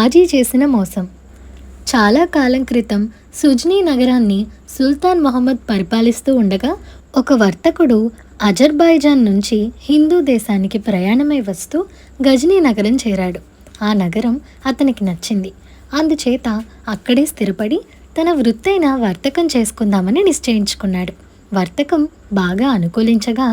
కాజీ చేసిన మోసం. చాలా కాలం క్రితం సుజ్నీ నగరాన్ని సుల్తాన్ మొహమ్మద్ పరిపాలిస్తూ ఉండగా ఒక వర్తకుడు అజర్బైజాన్ నుంచి హిందూ దేశానికి ప్రయాణమై వస్తూ గజనీ నగరం చేరాడు. ఆ నగరం అతనికి నచ్చింది. అందుచేత అక్కడే స్థిరపడి తన వృత్తైన వర్తకం చేసుకుందామని నిశ్చయించుకున్నాడు. వర్తకం బాగా అనుకూలించగా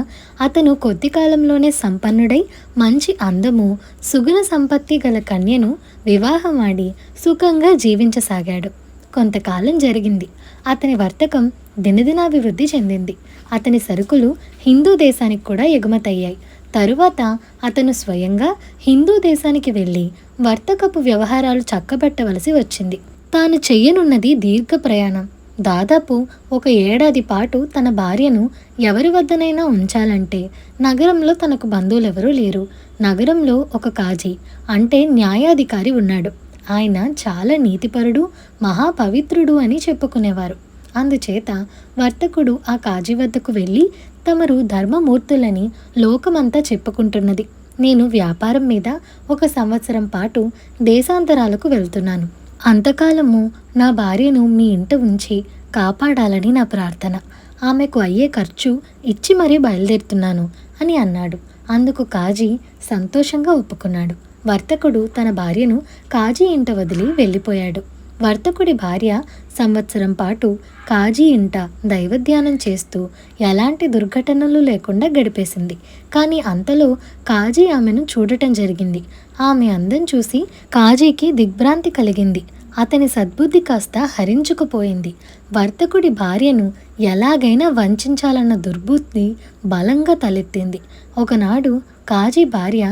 అతను కొద్ది కాలంలోనే సంపన్నుడై మంచి అందము, సుగుణ సంపత్తి గల కన్యను వివాహమాడి సుఖంగా జీవించసాగాడు. కొంతకాలం జరిగింది. అతని వర్తకం దినదినాభివృద్ధి చెందింది. అతని సరుకులు హిందూ దేశానికి కూడా ఎగుమతయ్యాయి. తరువాత అతను స్వయంగా హిందూ దేశానికి వెళ్ళి వర్తకపు వ్యవహారాలు చక్కబెట్టవలసి వచ్చింది. తాను చెయ్యనున్నది దీర్ఘ ప్రయాణం. దాదాపు 1 ఏడాది పాటు తన భార్యను ఎవరి వద్దనైనా ఉంచాలంటే నగరంలో తనకు బంధువులెవరూ లేరు. నగరంలో ఒక కాజీ అంటే న్యాయాధికారి ఉన్నాడు. ఆయన చాలా నీతిపరుడు, మహాపవిత్రుడు అని చెప్పుకునేవారు. అందుచేత వర్తకుడు ఆ కాజీ వద్దకు వెళ్ళి, తమరు ధర్మమూర్తులని లోకమంతా చెప్పుకుంటున్నది. నేను వ్యాపారం మీద 1 సంవత్సరం పాటు దేశాంతరాలకు వెళ్తున్నాను. అంతకాలము నా భార్యను మీ ఇంట ఉంచి కాపాడాలని నా ప్రార్థన. ఆమెకు అయ్యే ఖర్చు ఇచ్చి మరీ బయలుదేరుతున్నాను అని అన్నాడు. అందుకు కాజీ సంతోషంగా ఒప్పుకున్నాడు. వర్తకుడు తన భార్యను కాజీ ఇంట వదిలి వెళ్ళిపోయాడు. వర్తకుడి భార్య సంవత్సరం పాటు కాజీ ఇంట దైవధ్యానం చేస్తూ ఎలాంటి దుర్ఘటనలు లేకుండా గడిపేసింది. కానీ అంతలో కాజీ ఆమెను చూడటం జరిగింది. ఆమె అందం చూసి కాజీకి దిగ్భ్రాంతి కలిగింది. అతని సద్బుద్ధి కాస్త హరించుకుపోయింది. వర్తకుడి భార్యను ఎలాగైనా వంచాలన్న దుర్బుద్ధి బలంగా తలెత్తింది. ఒకనాడు కాజీ భార్య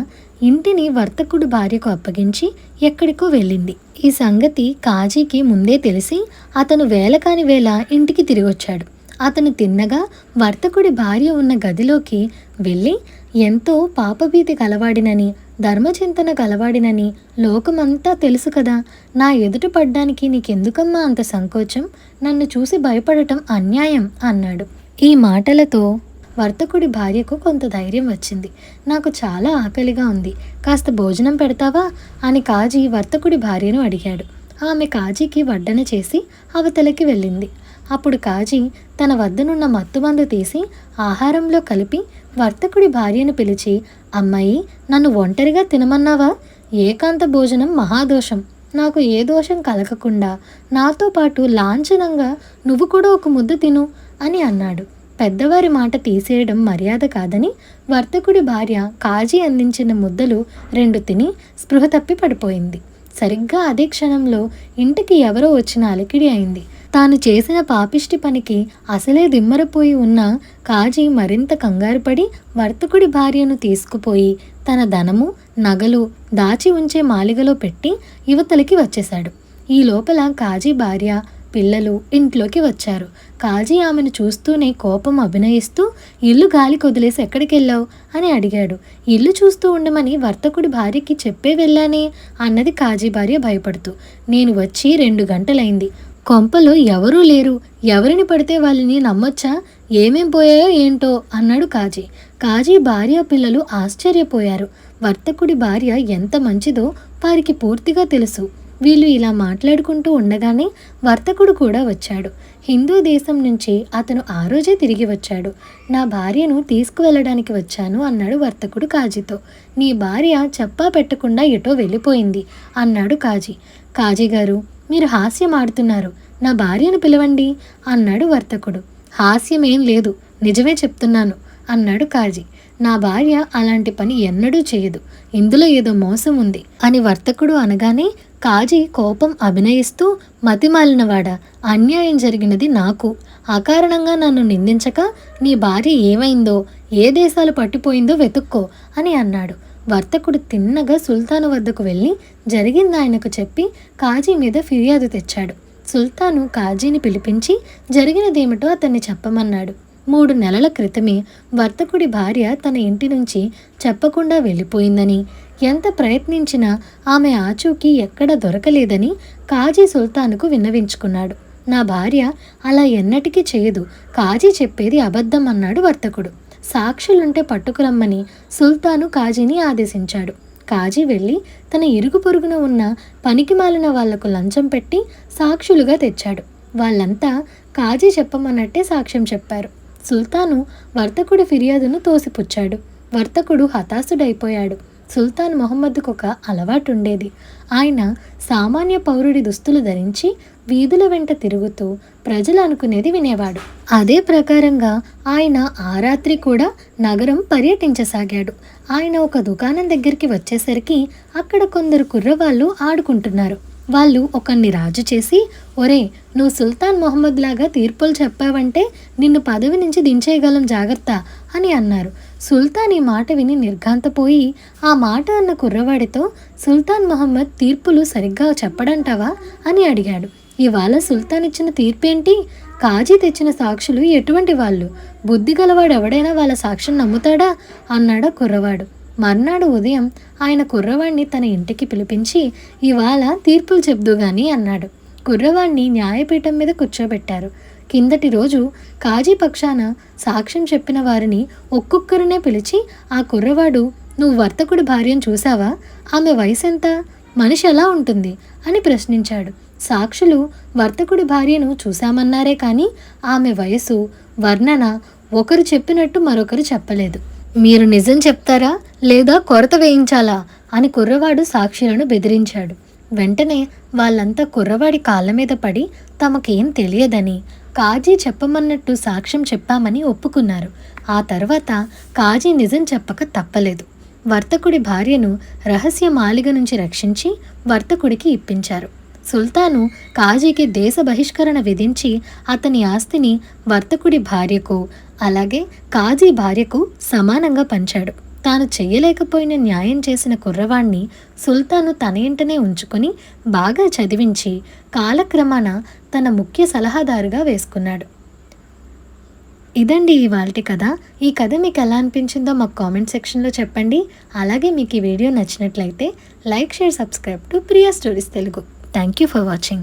ఇంటిని వర్తకుడి భార్యకు అప్పగించి ఎక్కడికో వెళ్ళింది. ఈ సంగతి కాజీకి ముందే తెలిసి అతను వేళకాని వేళ ఇంటికి తిరిగొచ్చాడు. అతను తిన్నగా వర్తకుడి భార్య ఉన్న గదిలోకి వెళ్ళి, ఎంతో పాపభీతి కలవాడినని, ధర్మచింతన కలవాడినని లోకమంతా తెలుసు కదా, నా ఎదుట పడ్డానికి నీకెందుకమ్మా అంత సంకోచం? నన్ను చూసి భయపడటం అన్యాయం అన్నాడు. ఈ మాటలతో వర్తకుడి భార్యకు కొంత ధైర్యం వచ్చింది. నాకు చాలా ఆకలిగా ఉంది, కాస్త భోజనం పెడతావా అని కాజీ వర్తకుడి భార్యను అడిగాడు. ఆమె కాజీకి వడ్డన చేసి అవతలకి వెళ్ళింది. అప్పుడు కాజీ తన వద్దనున్న మత్తుమందు తీసి ఆహారంలో కలిపి వర్తకుడి భార్యను పిలిచి, అమ్మాయి, నన్ను ఒంటరిగా తినమన్నావా? ఏకాంత భోజనం మహాదోషం. నాకు ఏ దోషం కలగకుండా నాతో పాటు లాంఛనంగా నువ్వు కూడా 1 ముద్ద తిను అని అన్నాడు. పెద్దవారి మాట తీసేయడం మర్యాద కాదని వర్తకుడి భార్య కాజీ అందించిన ముద్దలు 2 తిని స్పృహ తప్పి పడిపోయింది. సరిగ్గా అదే క్షణంలో ఇంటికి ఎవరో వచ్చిన అలికిడి అయింది. తాను చేసిన పాపిష్టి పనికి అసలే దిమ్మరపోయి ఉన్న కాజీ మరింత కంగారుపడి వర్తకుడి భార్యను తీసుకుపోయి తన ధనము, నగలు దాచి ఉంచే మాలిగలో పెట్టి యువతలకి వచ్చేశాడు. ఈ లోపల కాజీ భార్య, పిల్లలు ఇంట్లోకి వచ్చారు. కాజీ ఆమెను చూస్తూనే కోపం అభినయిస్తూ, ఇల్లు గాలి కొదిలేసి ఎక్కడికెళ్ళావు అని అడిగాడు. ఇల్లు చూస్తూ ఉండమని వర్తకుడి భార్యకి చెప్పే వెళ్ళానే అన్నది కాజీ భార్య భయపడుతూ. నేను వచ్చి 2 గంటలైంది. కొంపలో ఎవరూ లేరు. ఎవరిని పడితే వాళ్ళని నమ్మొచ్చా? ఏమేం పోయాయో ఏంటో అన్నాడు కాజీ. కాజీ భార్య, పిల్లలు ఆశ్చర్యపోయారు. వర్తకుడి భార్య ఎంత మంచిదో వారికి పూర్తిగా తెలుసు. వీళ్ళు ఇలా మాట్లాడుకుంటూ ఉండగానే వర్తకుడు కూడా వచ్చాడు. హిందూ దేశం నుంచి అతను ఆ రోజే తిరిగి వచ్చాడు. నా భార్యను తీసుకువెళ్ళడానికి వచ్చాను అన్నాడు వర్తకుడు కాజీతో. నీ భార్య చెప్పా పెట్టకుండా ఎటో వెళ్ళిపోయింది అన్నాడు కాజీ. కాజీ గారు, మీరు హాస్యం ఆడుతున్నారు, నా భార్యను పిలవండి అన్నాడు వర్తకుడు. హాస్యమేం లేదు, నిజమే చెప్తున్నాను అన్నాడు కాజీ. నా భార్య అలాంటి పని ఎన్నడూ చేయదు, ఇందులో ఏదో మోసం ఉంది అని వర్తకుడు అనగానే కాజీ కోపం అభినయిస్తూ, మతిమాలినవాడా, అన్యాయం జరిగినది నాకు. అకారణంగా నన్ను నిందించక నీ భార్య ఏమైందో, ఏ దేశాలు పట్టిపోయిందో వెతుక్కో అని అన్నాడు. వర్తకుడు తిన్నగా సుల్తాను వద్దకు వెళ్ళి జరిగింది ఆయనకు చెప్పి కాజీ మీద ఫిర్యాదు తెచ్చాడు. సుల్తాను కాజీని పిలిపించి జరిగినదేమిటో అతన్ని చెప్పమన్నాడు. 3 నెలల క్రితమే వర్తకుడి భార్య తన ఇంటి నుంచి చెప్పకుండా వెళ్ళిపోయిందని, ఎంత ప్రయత్నించినా ఆమె ఆచూకీ ఎక్కడ దొరకలేదని కాజీ సుల్తానుకు విన్నవించుకున్నాడు. నా భార్య అలా ఎన్నటికీ చేయదు, కాజీ చెప్పేది అబద్ధం అన్నాడు వర్తకుడు. సాక్షులుంటే పట్టుకురమ్మని సుల్తాను కాజీని ఆదేశించాడు. కాజీ వెళ్ళి తన ఇరుగు పొరుగున ఉన్న పనికిమాలిన వాళ్లకు లంచం పెట్టి సాక్షులుగా తెచ్చాడు. వాళ్ళంతా కాజీ చెప్పమన్నట్టే సాక్ష్యం చెప్పారు. సుల్తాను వర్తకుడి ఫిర్యాదును తోసిపుచ్చాడు. వర్తకుడు హతాశుడైపోయాడు. సుల్తాన్ మొహమ్మద్కు ఒక అలవాటుండేది. ఆయన సామాన్య పౌరుడి దుస్తులు ధరించి వీధుల వెంట తిరుగుతూ ప్రజలు అనుకునేది వినేవాడు. అదే ప్రకారంగా ఆయన ఆ రాత్రి కూడా నగరం పర్యటించసాగాడు. ఆయన ఒక దుకాణం దగ్గరికి వచ్చేసరికి అక్కడ కొందరు కుర్రవాళ్ళు ఆడుకుంటున్నారు. వాళ్ళు ఒకరిని రాజు చేసి, ఒరే, నువ్వు సుల్తాన్ మొహమ్మద్ లాగా తీర్పులు చెప్పావంటే నిన్ను పదవి నుంచి దించేయగలం, జాగ్రత్త అని అన్నారు. సుల్తాన్ ఈ మాట విని నిర్ఘాంతపోయి ఆ మాట అన్న కుర్రవాడితో, సుల్తాన్ మొహమ్మద్ తీర్పులు సరిగ్గా చెప్పడంటావా అని అడిగాడు. ఇవాళ సుల్తాన్ ఇచ్చిన తీర్పేంటి? కాజీ తెచ్చిన సాక్షులు ఎటువంటి వాళ్ళు? బుద్ధి గలవాడు ఎవడైనా వాళ్ళ సాక్ష్యం నమ్ముతాడా అన్నాడు కుర్రవాడు. మర్నాడు ఉదయం ఆయన కుర్రవాణ్ణి తన ఇంటికి పిలిపించి, ఇవాళ తీర్పులు చెప్దుగాని అన్నాడు. కుర్రవాణ్ణి న్యాయపీఠం మీద కూర్చోబెట్టారు. కిందటి రోజు కాజీ పక్షాన సాక్ష్యం చెప్పిన వారిని ఒక్కొక్కరినే పిలిచి, ఆ కుర్రవాడు, నువ్వు వర్తకుడి భార్యను చూసావా? ఆమె వయసు ఎంత? మనిషి ఎలా ఉంటుంది అని ప్రశ్నించాడు. సాక్షులు వర్తకుడి భార్యను చూశామన్నారే కానీ ఆమె వయసు, వర్ణన ఒకరు చెప్పినట్టు మరొకరు చెప్పలేదు. మీరు నిజం చెప్తారా లేదా కొరత వేయించాలా అని కుర్రవాడు సాక్షులను బెదిరించాడు. వెంటనే వాళ్ళంతా కుర్రవాడి కాళ్ళ మీద పడి తమకేం తెలియదని, కాజీ చెప్పమన్నట్టు సాక్ష్యం చెప్పామని ఒప్పుకున్నారు. ఆ తర్వాత కాజీ నిజం చెప్పక తప్పలేదు. వర్తకుడి భార్యను రహస్య మాలిగ నుంచి రక్షించి వర్తకుడికి ఇప్పించారు. సుల్తాను కాజీకి దేశ బహిష్కరణ విధించి అతని ఆస్తిని వర్తకుడి భార్యకు అలాగే కాజీ భార్యకు సమానంగా పంచాడు. తాను చెయ్యలేకపోయిన న్యాయం చేసిన కుర్రవాణ్ణి సుల్తాను తన ఇంటనే ఉంచుకొని బాగా చదివించి కాలక్రమాన తన ముఖ్య సలహాదారుగా వేసుకున్నాడు. ఇదండి ఇవాల్టి కథ. ఈ కథ మీకు ఎలా అనిపించిందో మాకు కామెంట్ సెక్షన్లో చెప్పండి. అలాగే మీకు ఈ వీడియో నచ్చినట్లయితే like, share, subscribe to Priya stories Telugu. Thank you for watching.